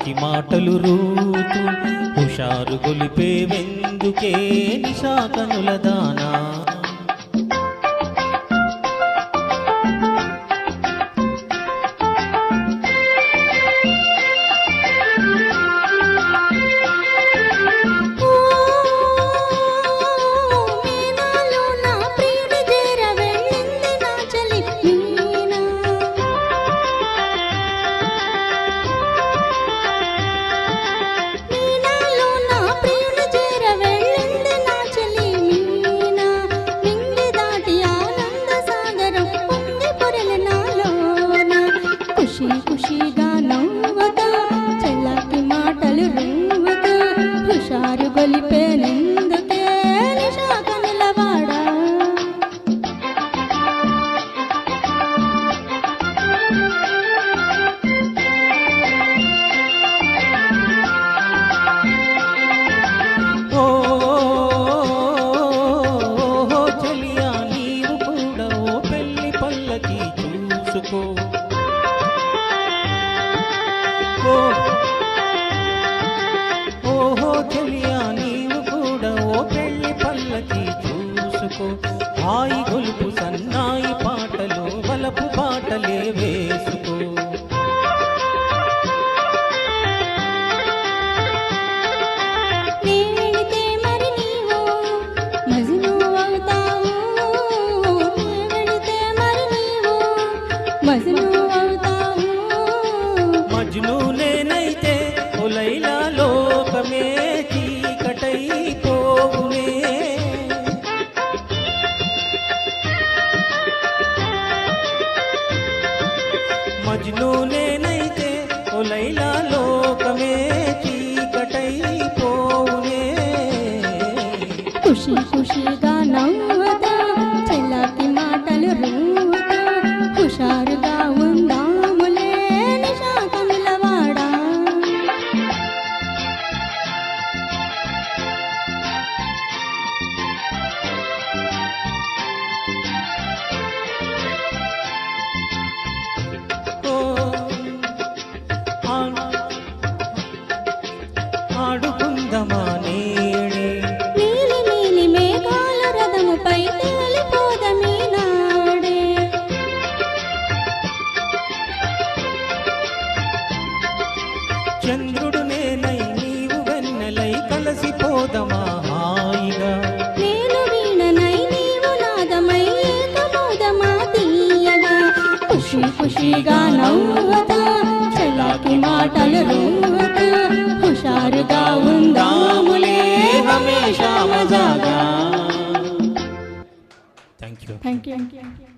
చలాకి మాటలు రూతు హుషారు గొలిపే వెందుకే నిశా కనుల దానా ఖుషిగా నవ్వుతూ చల్లకి మాటలు రువ్వుతూ హుషారు గొలిపేనందుకే నిశా కనులవాడా ఓ చెలియా నీవు కూడా ఓ పెళ్లి పల్లకి చూసుకో ఓహో చెలియా నీవు కూడా ఓ పెళ్లి పల్లకి చూసుకో హాయి గొలుపు సన్నాయి పాటలు వలపు పాటలే వేసుకో నేడితే మరి నీవు మజ్ను అవుతావు నేడితే మరి నీవు మజ్ను అవుతావు మజ్ను నేనైతే ఓ లైలా లోకమే చీకటై పోవునే మజ్ను నేనైతే ఓ లైలా లోకమే చీకటై పోవునే ఖుషిగా నవ్వుతూ చల్లకి మాటలు రువ్వుతూ హుషారుగా ఉందాములే నిశా కనులవాడా ఆడుకుందమా నేడే నీలి నీలి మేఘాల రథముపై తేలిపోదమీ నాడే చంద్రుడు నేనై నీవు వెన్నెలై కలిసిపోదమా హాయిగా నేను వీణనై నీవు నాదమై ఏకమౌదమా తీయగా ఖుషిగా నవ్వుతూ చల్లకి మాటలు రువ్వుతూ హుషారుగా ఉందాములే హమేషా మజాగా థ్యాంక్ యూ థ్యాంక్ యూ